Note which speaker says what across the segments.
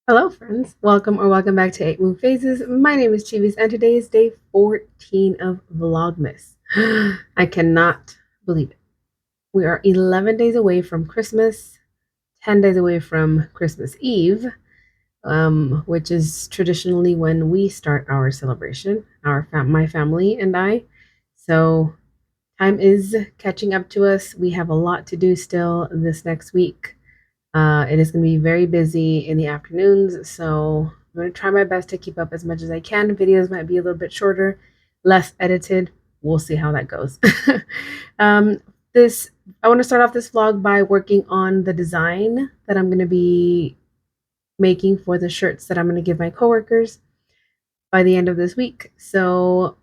Speaker 1: Hello, friends. Welcome back to 8 Move Phases. My name is Chivis, and today is day 14 of Vlogmas. I cannot believe it. We are 11 days away from Christmas, 10 days away from Christmas Eve, which is traditionally when we start our celebration, my family and I. So time is catching up to us. We have a lot to do still this next week. It is going to be very busy in the afternoons, so I'm going to try my best to keep up as much as I can. Videos might be a little bit shorter, less edited. We'll see how that goes. um, this I want to start off this vlog by working on the design that I'm going to be making for the shirts that I'm going to give my coworkers by the end of this week. So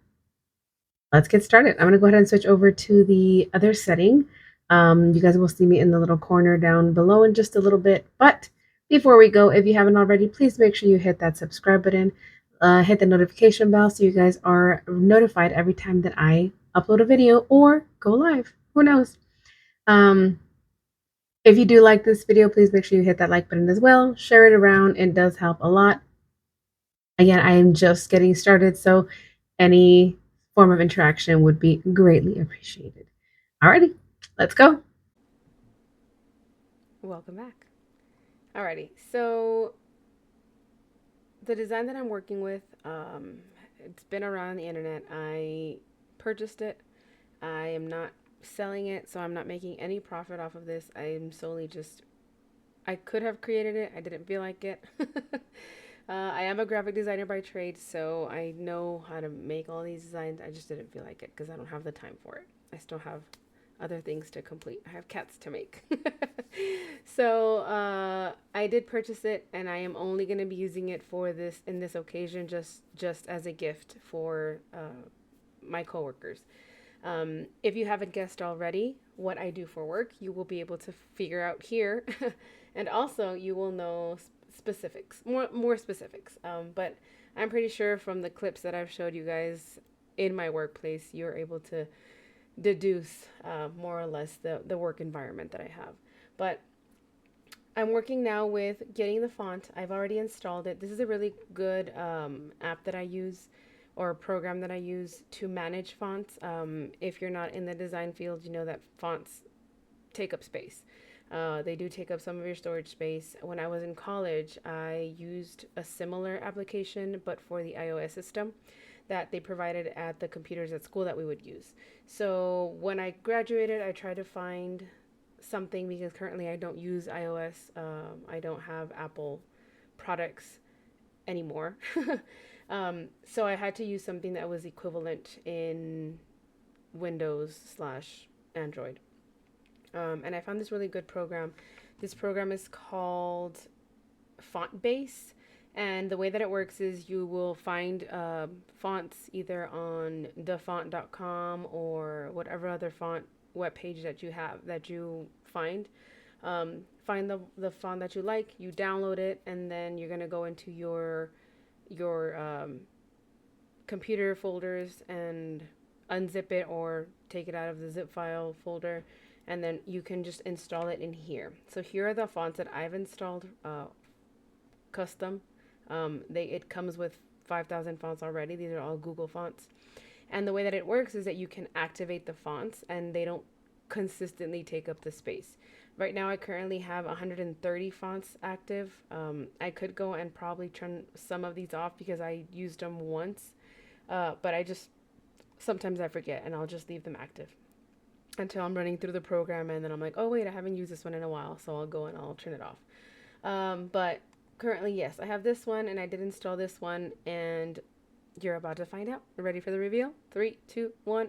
Speaker 1: let's get started. I'm going to go ahead and switch over to the other setting. You guys will see me in the little corner down below in just a little bit. But before we go, if you haven't already, please make sure you hit that subscribe button, hit the notification bell so you guys are notified every time that I upload a video or go live. Who knows? Um, if you do like this video, please make sure you hit that like button as well. Share it around. It does help a lot. Again, I am just getting started, so any form of interaction would be greatly appreciated. Alrighty, let's go. Welcome back. Alrighty, so the design that I'm working with, it's been around the internet. I purchased it. I am not selling it, so I'm not making any profit off of this. I am solely just, I could have created it. I didn't feel like it. I am a graphic designer by trade, so I know how to make all these designs. I just didn't feel like it because I don't have the time for it. I still have other things to complete. I have cats to make. So I did purchase it, and I am only going to be using it for this in this occasion, just as a gift for my coworkers. If you haven't guessed already what I do for work, you will be able to figure out here, and also you will know specifics, more specifics. But I'm pretty sure from the clips that I've showed you guys in my workplace, you're able to deduce more or less the work environment that I have. But I'm working now with getting the font. I've already installed it. This is a really good app that I use or program that I use to manage fonts. If you're not in the design field, you know that fonts take up space. They do take up some of your storage space. When I was in college, I used a similar application, but for the iOS system that they provided at the computers at school that we would use. So when I graduated, I tried to find something because currently I don't use iOS. I don't have Apple products anymore. So I had to use something that was equivalent in Windows slash Android. And I found this really good program. This program is called Fontbase. And the way that it works is you will find fonts either on thefont.com or whatever other font web page that you have that you find. Find the font that you like, you download it, and then you're gonna go into your computer folders and unzip it or take it out of the zip file folder, and then you can just install it in here. So here are the fonts that I've installed custom. It comes with 5,000 fonts already. These are all Google fonts. And the way that it works is that you can activate the fonts and they don't consistently take up the space. Right now, I currently have 130 fonts active. I could go and probably turn some of these off because I used them once, but sometimes I forget and I'll just leave them active until I'm running through the program and then I'm like, oh wait, I haven't used this one in a while, so I'll go and I'll turn it off. But currently, yes, I have this one and I did install this one, and you're about to find out. Ready for the reveal? 3, 2, 1.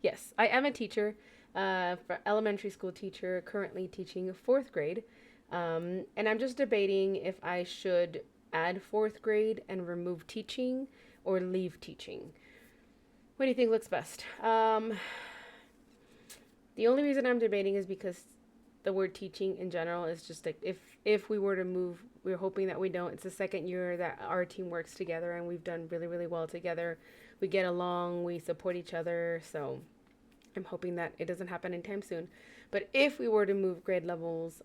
Speaker 1: Yes, I am a teacher, for elementary school teacher, currently teaching fourth grade. And I'm just debating if I should add fourth grade and remove teaching or leave teaching. What do you think looks best? The only reason I'm debating is because the word teaching in general is just like if we were to move, we're hoping that we don't. It's the second year that our team works together and we've done really, really well together. We get along, we support each other, so I'm hoping that it doesn't happen anytime soon. But if we were to move grade levels,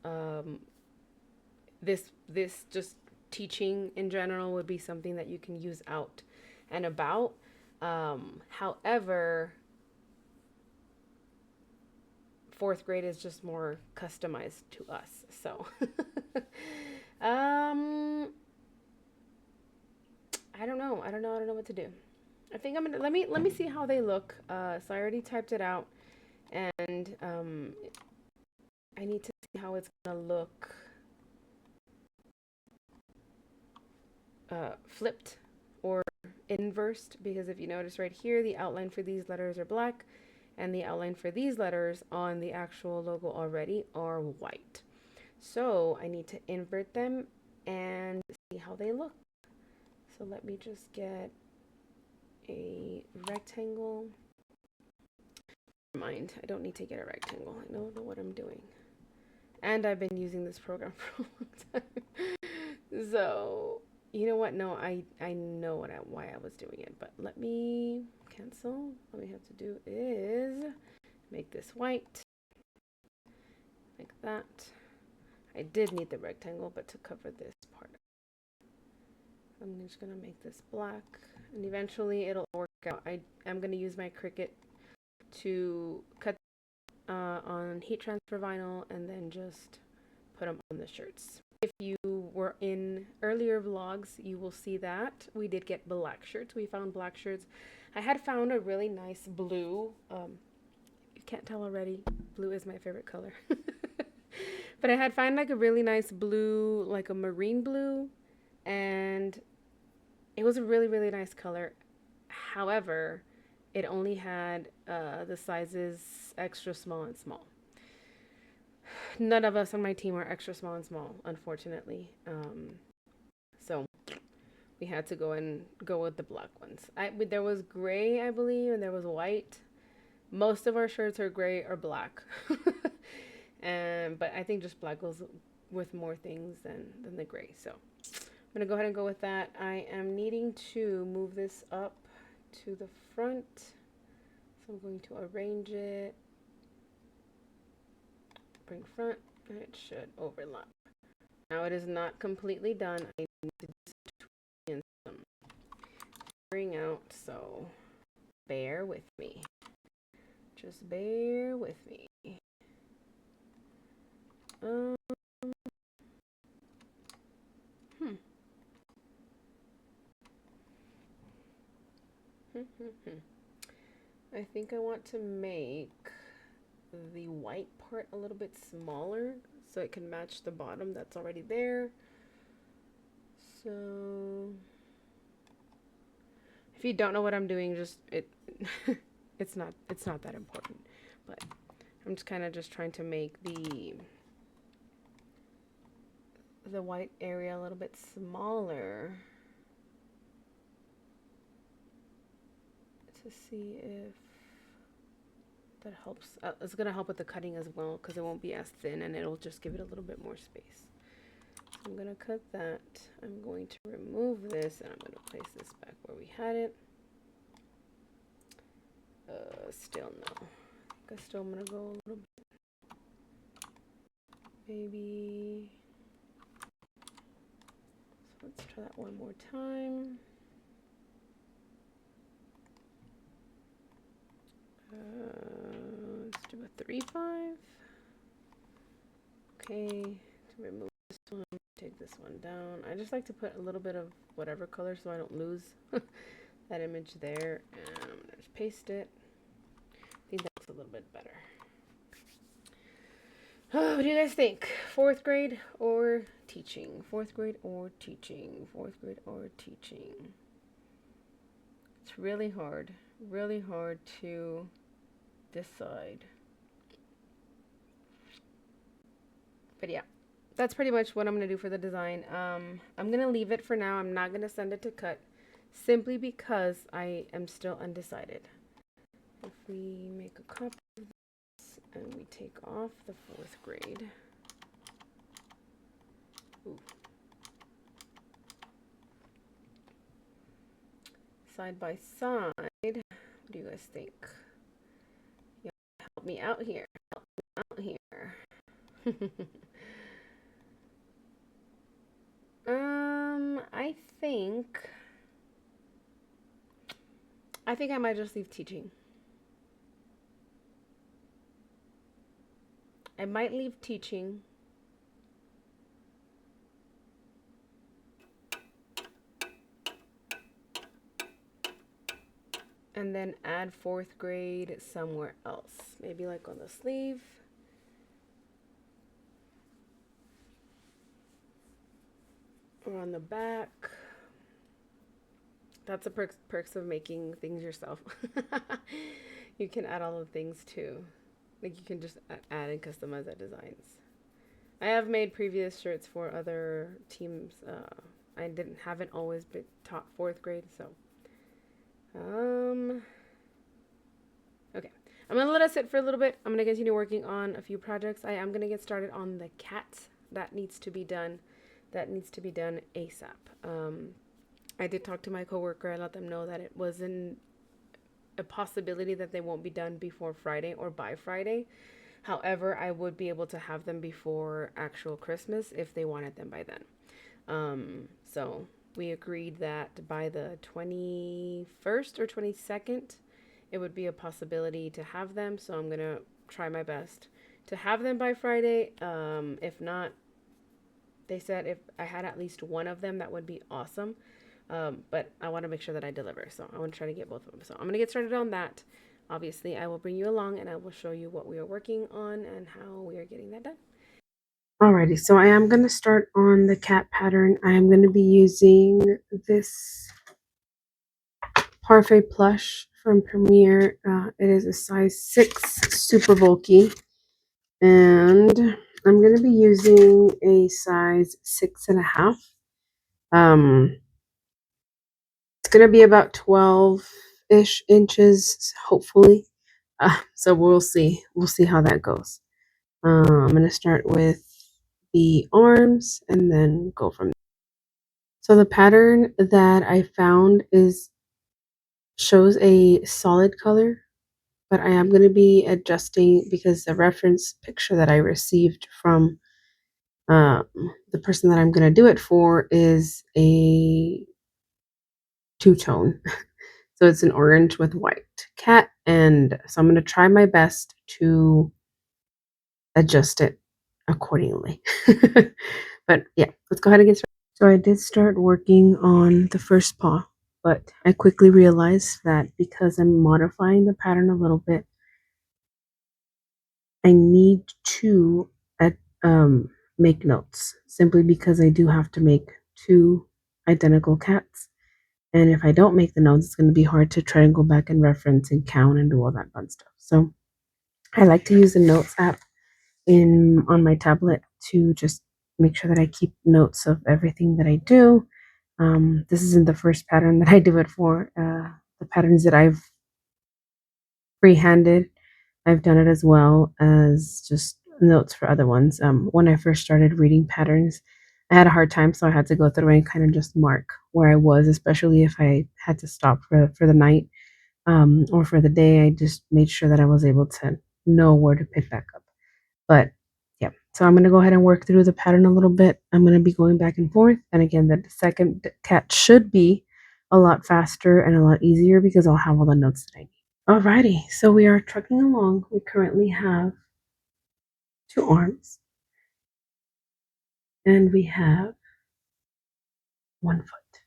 Speaker 1: this just teaching in general would be something that you can use out and about. However, fourth grade is just more customized to us. So, I don't know. I don't know what to do. I think I'm gonna let me see how they look. So I already typed it out, and I need to see how it's gonna look flipped or inversed, because if you notice right here, the outline for these letters are black, and the outline for these letters on the actual logo already are white. So I need to invert them and see how they look. So let me just get a rectangle. Never mind, I don't need to get a rectangle. I know what I'm doing. And I've been using this program for a long time. So, you know what? No, I know why I was doing it, but let me cancel. What we have to do is make this white, like that. I did need the rectangle, but to cover this part, I'm just gonna make this black, and eventually it'll work out. I'm gonna use my Cricut to cut on heat transfer vinyl and then just put them on the shirts. If you were in earlier vlogs, you will see that we did get black shirts. We found black shirts. I had found a really nice blue. You can't tell already, blue is my favorite color. But I had found like a really nice blue, like a marine blue, and it was a really, really nice color. However, it only had the sizes extra small and small. None of us on my team are extra small and small, unfortunately. So we had to go with the black ones. There was gray, I believe, and there was white. Most of our shirts are gray or black. But I think just black goes with more things than the gray. So I'm gonna go ahead and go with that. I am needing to move this up to the front. So I'm going to arrange it. Bring front, and it should overlap. Now it is not completely done. I need to do some figuring out, so bear with me. Just bear with me. I think I want to make the white part a little bit smaller so it can match the bottom that's already there. So if you don't know what I'm doing, just it's not that important, but I'm just kind of just trying to make the white area a little bit smaller to see if that helps. It's going to help with the cutting as well, because it won't be as thin and it'll just give it a little bit more space. So I'm going to cut that. I'm going to remove this and I'm going to place this back where we had it. Still no. I think I still am going to go a little bit. Maybe. So let's try that one more time. Let's do a 3/5. Okay, to remove this one, take this one down. I just like to put a little bit of whatever color so I don't lose that image there. And I'm gonna just paste it. I think that's a little bit better. Oh, what do you guys think? Fourth grade or teaching? Fourth grade or teaching? Fourth grade or teaching? It's really hard to decide. But yeah, that's pretty much what I'm going to do for the design. I'm going to leave it for now. I'm not going to send it to cut simply because I am still undecided. If we make a copy of this and we take off the fourth grade. Ooh. Side by side, what do you guys think? Help me out here. Help me out here. think I might just leave teaching. I might leave teaching. And then add 4th grade somewhere else. Maybe like on the sleeve. Or on the back. That's the perks of making things yourself. You can add all the things too. Like you can just add and customize the designs. I have made previous shirts for other teams. I haven't always been taught 4th grade, so okay. I'm gonna let it sit for a little bit. I'm gonna continue working on a few projects. I am gonna get started on the cat. That needs to be done. That needs to be done ASAP. I did talk to my coworker. I let them know that it wasn't a possibility that they won't be done before Friday or by Friday. However, I would be able to have them before actual Christmas if they wanted them by then. So we agreed that by the 21st or 22nd, it would be a possibility to have them. So I'm going to try my best to have them by Friday. If not, they said if I had at least one of them, that would be awesome. But I want to make sure that I deliver. So I want to try to get both of them. So I'm going to get started on that. Obviously, I will bring you along and I will show you what we are working on and how we are getting that done. Alrighty, so I am going to start on the cat pattern. I am going to be using this Parfait plush from Premiere. It is a size 6, super bulky. And I'm going to be using a size 6.5. It's going to be about 12-ish inches, hopefully. So we'll see. We'll see how that goes. I'm going to start with the arms and then go from there. So the pattern that I found shows a solid color, but I am going to be adjusting because the reference picture that I received from the person that I'm going to do it for is a two-tone. So it's an orange with white cat, and so I'm going to try my best to adjust it accordingly. But yeah, let's go ahead and get started. So I did start working on the first paw, but I quickly realized that because I'm modifying the pattern a little bit, I need to make notes simply because I do have to make 2 identical cats. And if I don't make the notes, it's going to be hard to try and go back and reference and count and do all that fun stuff. So I like to use the notes app on my tablet to just make sure that I keep notes of everything that I do. This isn't the first pattern that I do it for. The patterns that I've freehanded, I've done it as well as just notes for other ones. When I first started reading patterns, I had a hard time, so I had to go through and kind of just mark where I was, especially if I had to stop for the night or for the day. I just made sure that I was able to know where to pick back up. But yeah, so I'm going to go ahead and work through the pattern a little bit. I'm going to be going back and forth. And again, the second cat should be a lot faster and a lot easier because I'll have all the notes that I need. Alrighty, so we are trucking along. We currently have 2 arms and we have 1 foot.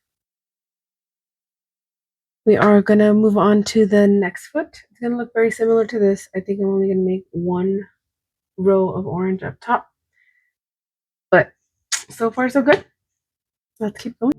Speaker 1: We are going to move on to the next foot. It's going to look very similar to this. I think I'm only going to make 1 row of orange up top. But so far so good. Let's keep going.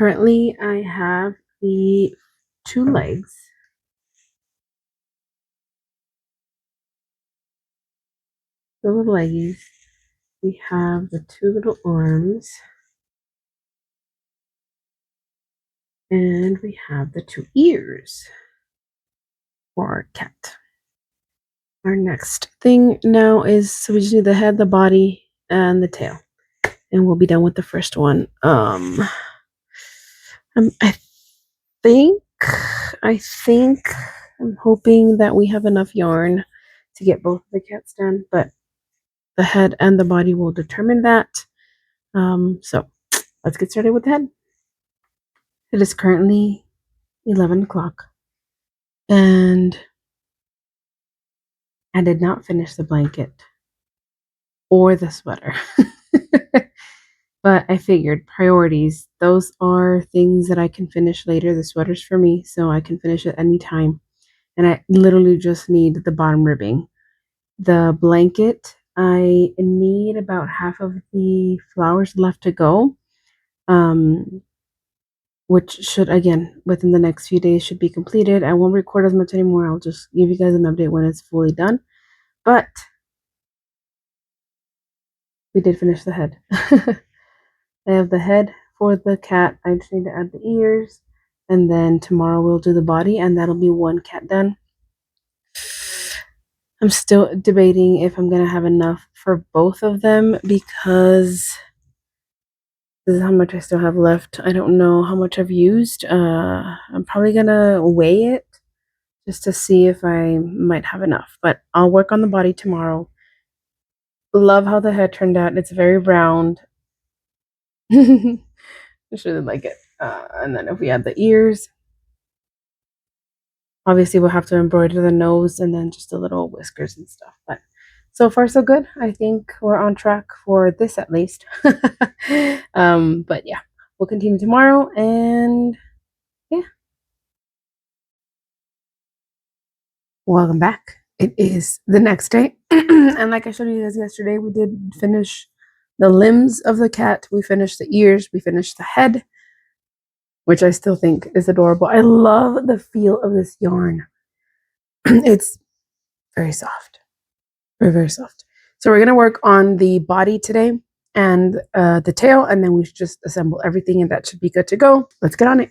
Speaker 1: currently I have the two legs, the little leggies. We have the two little arms, and we have the two ears for our cat. Our next thing now is, so we just need the head, the body, and the tail, and we'll be done with the first one. I think, I think, I'm hoping that we have enough yarn to get both of the cats done, but the head and the body will determine that. So let's get started with the head. It is currently 11 o'clock, and I did not finish the blanket or the sweater. But I figured priorities, those are things that I can finish later. The sweater's for me, so I can finish it anytime. And I literally just need the bottom ribbing. The blanket, I need about half of the flowers left to go, which should, again, within the next few days should be completed. I won't record as much anymore. I'll just give you guys an update when it's fully done. But we did finish the head. I have the head for the cat. I just need to add the ears. And then tomorrow we'll do the body, and that'll be one cat done. I'm still debating if I'm going to have enough for both of them, because this is how much I still have left. I don't know how much I've used. I'm probably going to weigh it just to see if I might have enough. But I'll work on the body tomorrow. Love how the head turned out. It's very round. I just really like it. And then if we add the ears, obviously we'll have to embroider the nose and then just the little whiskers and stuff. But so far so good. I think we're on track for this at least. But yeah, we'll continue tomorrow, and yeah. Welcome back. It is the next day. And like I showed you guys yesterday, we did finish the limbs of the cat. We finished the ears. We finished the head, which I still think is adorable. I love the feel of this yarn. It's very soft. Very, very soft. So we're going to work on the body today and the tail, and then we should just assemble everything, and that should be good to go. Let's get on it.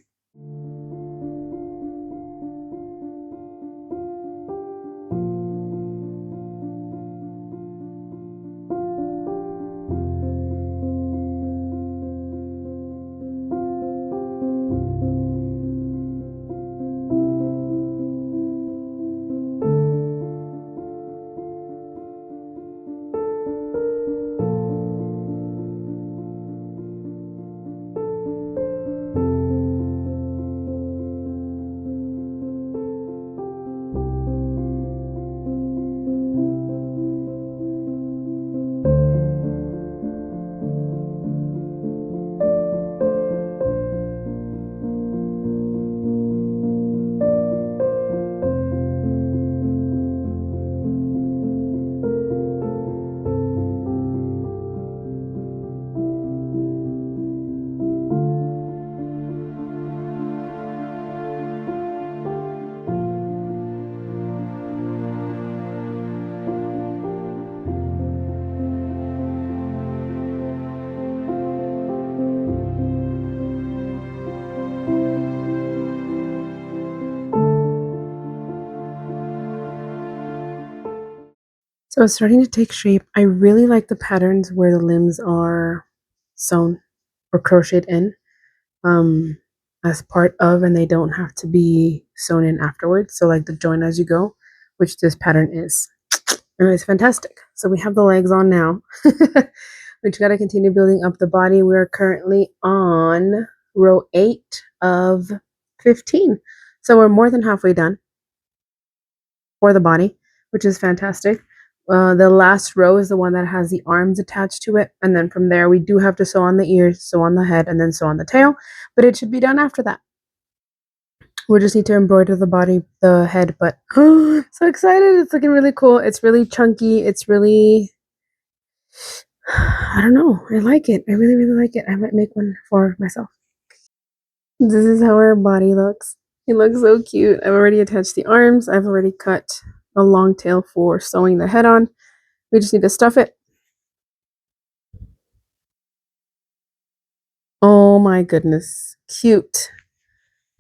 Speaker 1: So it's starting to take shape. I really like the patterns where the limbs are sewn or crocheted in as part of, and they don't have to be sewn in afterwards. So like the join as you go, which this pattern is. And it's fantastic. So we have the legs on now. We just got to continue building up the body. We're currently on row 8 of 15. So we're more than halfway done for the body, which is fantastic. The last row is the one that has the arms attached to it. And then from there, we do have to sew on the ears, sew on the head, and then sew on the tail. But it should be done after that. We just need to embroider the body, the head, but so excited. It's looking really cool. It's really chunky. It's really, I don't know. I like it. I really, really like it. I might make one for myself. This is how her body looks. It looks so cute. I've already attached the arms. I've already cut a long tail for sewing the head on. We just need to stuff it. Oh my goodness. Cute.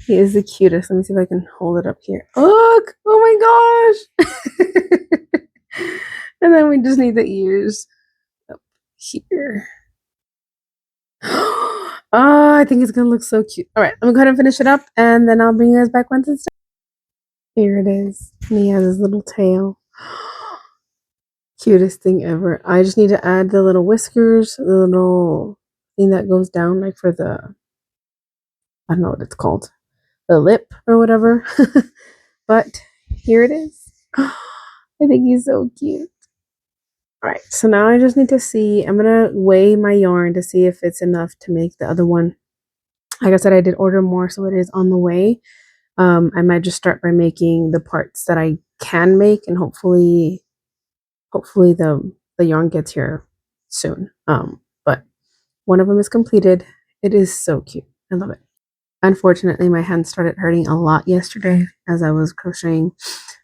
Speaker 1: He is the cutest. Let me see if I can hold it up here. Look! Oh my gosh! And then we just need the ears up here. Oh, I think it's gonna look so cute. All right, I'm gonna go ahead and finish it up, and then I'll bring you guys back once it's done. Here it is. And he has his little tail. Cutest thing ever. I just need to add the little whiskers, the little thing that goes down, like for the, I don't know what it's called, the lip or whatever. But here it is. I think he's so cute. All right, so now I just need to see. I'm gonna weigh my yarn to see if it's enough to make the other one. Like I said, I did order more, so it is on the way. I might just start by making the parts that I can make, and hopefully the yarn gets here soon. But one of them is completed. It is so cute. I love it. Unfortunately, my hands started hurting a lot yesterday as I was crocheting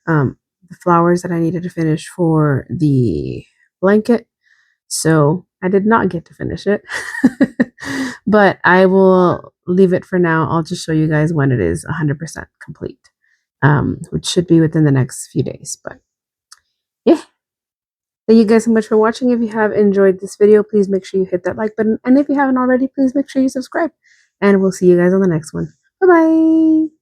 Speaker 1: the flowers that I needed to finish for the blanket. So I did not get to finish it. But I will leave it for now. I'll just show you guys when it is 100% complete, which should be within the next few days. But yeah. Thank you guys so much for watching. If you have enjoyed this video, please make sure you hit that like button. And if you haven't already, please make sure you subscribe. And we'll see you guys on the next one. Bye-bye.